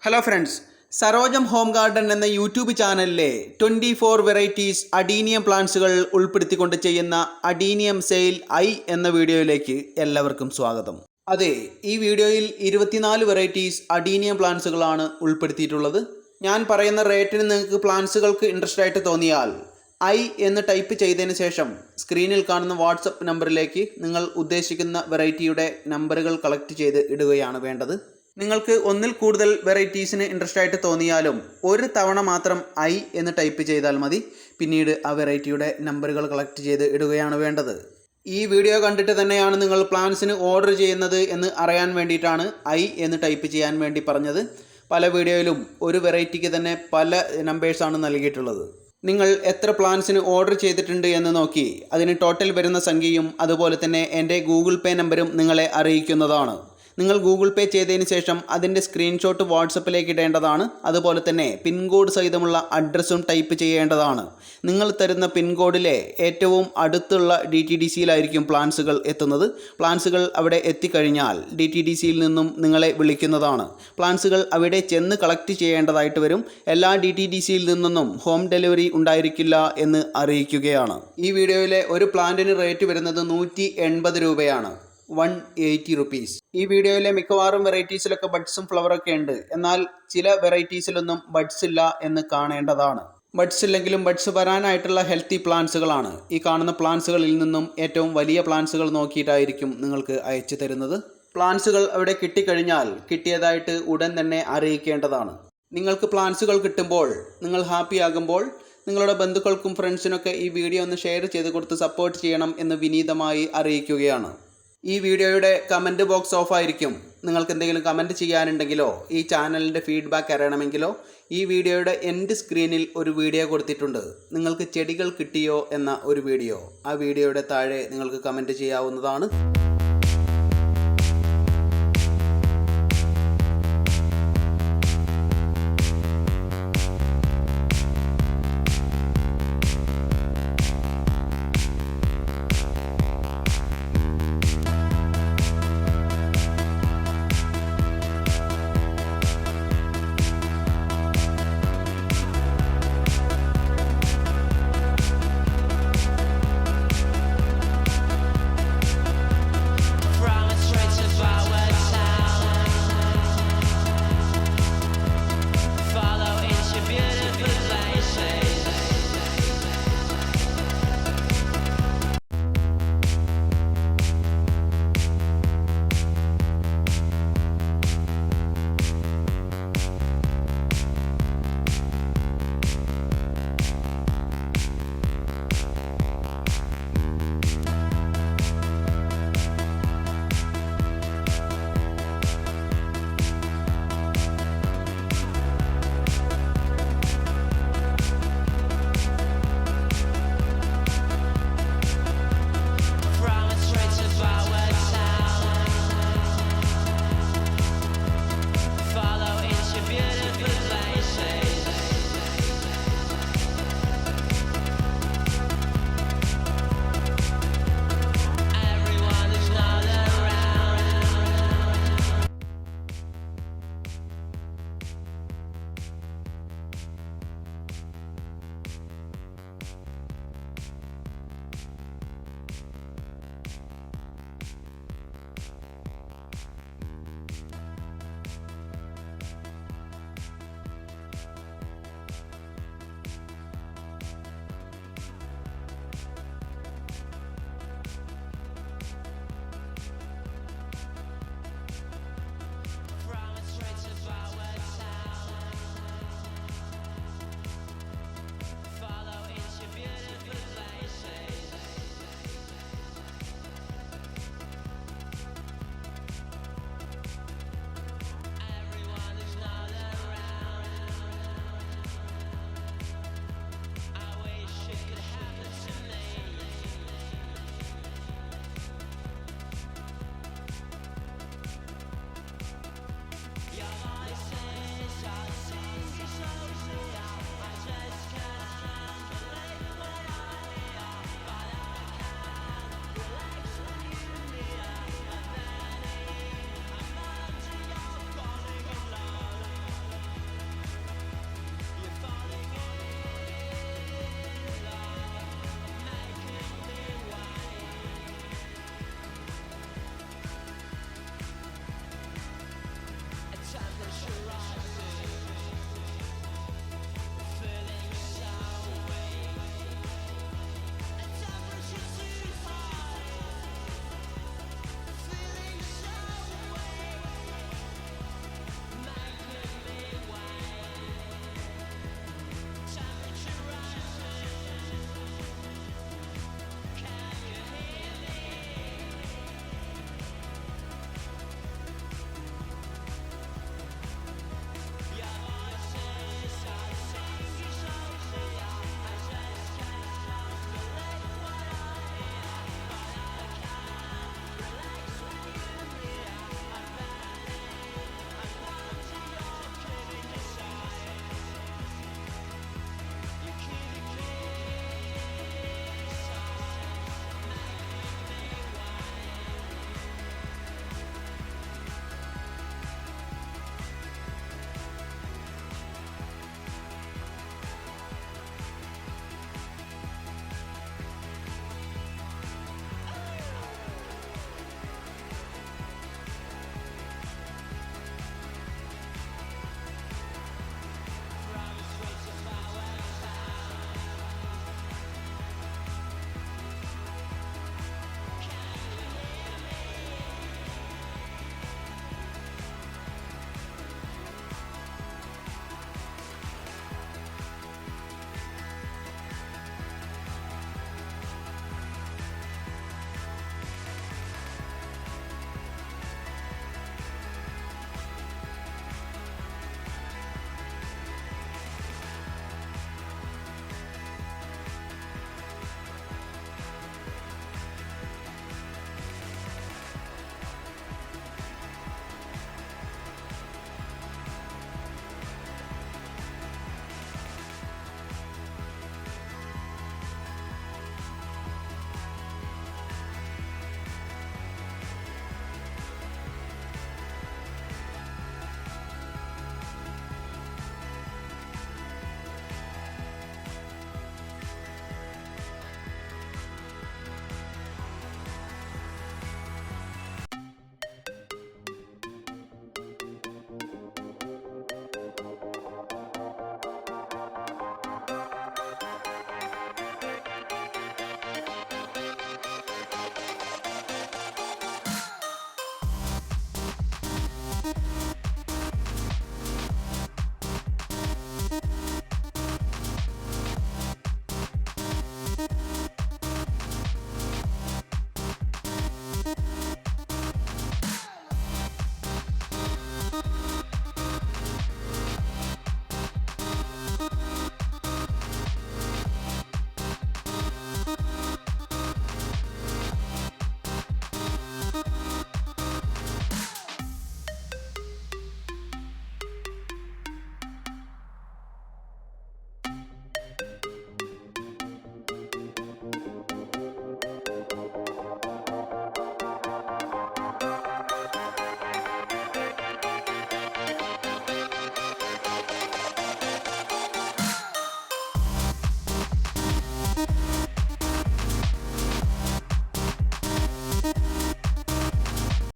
Hello friends, സരോജം home garden എന്ന YouTube ചാനലിലെ 24 varieties adenium പ്ലാന്റ്സുകൾ ഉൾപ്പെടുത്തിക്കൊണ്ട് ചെയ്യുന്ന അഡീനിയം സെയിൽ എന്ന വീഡിയോയിലേക്ക് എല്ലാവർക്കും സ്വാഗതം. അതെ, ഈ വീഡിയോയിൽ 24 വെറൈറ്റീസ് അഡീനിയം പ്ലാന്റ്സുകളാണ് ഉൾപ്പെടുത്തിയിട്ടുള്ളത്. ഞാൻ പറയുന്ന റേറ്റിന് നിങ്ങൾക്ക് പ്ലാന്റ്സുകൾക്ക് ഇൻട്രസ്റ്റ് ആയിട്ട് തോന്നിയാൽ എന്ന് ടൈപ്പ് ചെയ്തതിന് ശേഷം സ്ക്രീനിൽ കാണുന്ന വാട്സപ്പ് നമ്പറിലേക്ക് നിങ്ങൾ ഉദ്ദേശിക്കുന്ന വെറൈറ്റിയുടെ നമ്പറുകൾ കളക്ട് ചെയ്ത് ഇടുകയാണ് വേണ്ടത്. നിങ്ങൾക്ക് ഒന്നിൽ കൂടുതൽ വെറൈറ്റീസിന് ഇൻട്രസ്റ്റ് ആയിട്ട് തോന്നിയാലും ഒരു തവണ മാത്രം എന്ന് ടൈപ്പ് ചെയ്താൽ മതി. പിന്നീട് ആ വെറൈറ്റിയുടെ നമ്പറുകൾ കളക്ട് ചെയ്ത് ഇടുകയാണ് വേണ്ടത്. ഈ വീഡിയോ കണ്ടിട്ട് തന്നെയാണ് നിങ്ങൾ പ്ലാന്റ്സിന് ഓർഡർ ചെയ്യുന്നത് എന്ന് അറിയാൻ വേണ്ടിയിട്ടാണ് എന്ന് ടൈപ്പ് ചെയ്യാൻ വേണ്ടി പറഞ്ഞത്. പല വീഡിയോയിലും ഒരു വെറൈറ്റിക്ക് തന്നെ പല നമ്പേഴ്സാണ് നൽകിയിട്ടുള്ളത്. നിങ്ങൾ എത്ര പ്ലാന്റ്സിന് ഓർഡർ ചെയ്തിട്ടുണ്ട് എന്ന് നോക്കി അതിന് ടോട്ടൽ വരുന്ന സംഖ്യയും അതുപോലെ തന്നെ എൻ്റെ ഗൂഗിൾ പേ നമ്പറും നിങ്ങളെ അറിയിക്കുന്നതാണ്. നിങ്ങൾ ഗൂഗിൾ പേ ചെയ്തതിന് ശേഷം അതിൻ്റെ സ്ക്രീൻഷോട്ട് വാട്സപ്പിലേക്ക് ഇടേണ്ടതാണ്. അതുപോലെ തന്നെ പിൻകോഡ് സഹിതമുള്ള അഡ്രസ്സും ടൈപ്പ് ചെയ്യേണ്ടതാണ്. നിങ്ങൾ തരുന്ന പിൻകോഡിലെ ഏറ്റവും അടുത്തുള്ള DTDCയിലായിരിക്കും പ്ലാന്റ്സുകൾ എത്തുന്നത്. പ്ലാന്റ്സുകൾ അവിടെ എത്തിക്കഴിഞ്ഞാൽ DTDCയിൽ നിന്നും നിങ്ങളെ വിളിക്കുന്നതാണ്. പ്ലാന്റ്സുകൾ അവിടെ ചെന്ന് കളക്ട് ചെയ്യേണ്ടതായിട്ട് വരും. എല്ലാ DTDCയിൽ നിന്നൊന്നും ഹോം ഡെലിവറി ഉണ്ടായിരിക്കില്ല എന്ന് അറിയിക്കുകയാണ്. ഈ വീഡിയോയിലെ ഒരു പ്ലാന്റിന് റേറ്റ് വരുന്നത് 180 രൂപയാണ്, 180 റുപ്പീസ്. ഈ വീഡിയോയിലെ മിക്കവാറും വെറൈറ്റീസിലൊക്കെ ബഡ്സും ഫ്ലവറൊക്കെ ഉണ്ട്. എന്നാൽ ചില വെറൈറ്റീസിലൊന്നും ബഡ്സ് ഇല്ല എന്ന് കാണേണ്ടതാണ്. ബഡ്സ് ഇല്ലെങ്കിലും ബഡ്സ് വരാനായിട്ടുള്ള ഹെൽത്തി പ്ലാന്റ്സുകളാണ്. ഈ കാണുന്ന പ്ലാന്റ്സുകളിൽ നിന്നും ഏറ്റവും വലിയ പ്ലാന്റ്സുകൾ നോക്കിയിട്ടായിരിക്കും നിങ്ങൾക്ക് അയച്ചു തരുന്നത്. പ്ലാന്റ്സുകൾ അവിടെ കിട്ടിക്കഴിഞ്ഞാൽ കിട്ടിയതായിട്ട് ഉടൻ തന്നെ അറിയിക്കേണ്ടതാണ്. നിങ്ങൾക്ക് പ്ലാന്റ്സുകൾ കിട്ടുമ്പോൾ നിങ്ങൾ ഹാപ്പി ആകുമ്പോൾ നിങ്ങളുടെ ബന്ധുക്കൾക്കും ഫ്രണ്ട്സിനൊക്കെ ഈ വീഡിയോ ഒന്ന് ഷെയർ ചെയ്ത് കൊടുത്ത് സപ്പോർട്ട് ചെയ്യണം എന്ന് വിനീതമായി അറിയിക്കുകയാണ്. ഈ വീഡിയോയുടെ കമൻറ്റ് ബോക്സ് ഓഫ് ആയിരിക്കും. നിങ്ങൾക്ക് എന്തെങ്കിലും കമൻറ്റ് ചെയ്യാനുണ്ടെങ്കിലോ ഈ ചാനലിൻ്റെ ഫീഡ്ബാക്ക് അറിയണമെങ്കിലോ ഈ വീഡിയോയുടെ എൻഡ് സ്ക്രീനിൽ ഒരു വീഡിയോ കൊടുത്തിട്ടുണ്ട്. നിങ്ങൾക്ക് ചെടികൾ കിട്ടിയോ എന്ന ഒരു വീഡിയോ. ആ വീഡിയോയുടെ താഴെ നിങ്ങൾക്ക് കമൻറ്റ് ചെയ്യാവുന്നതാണ്.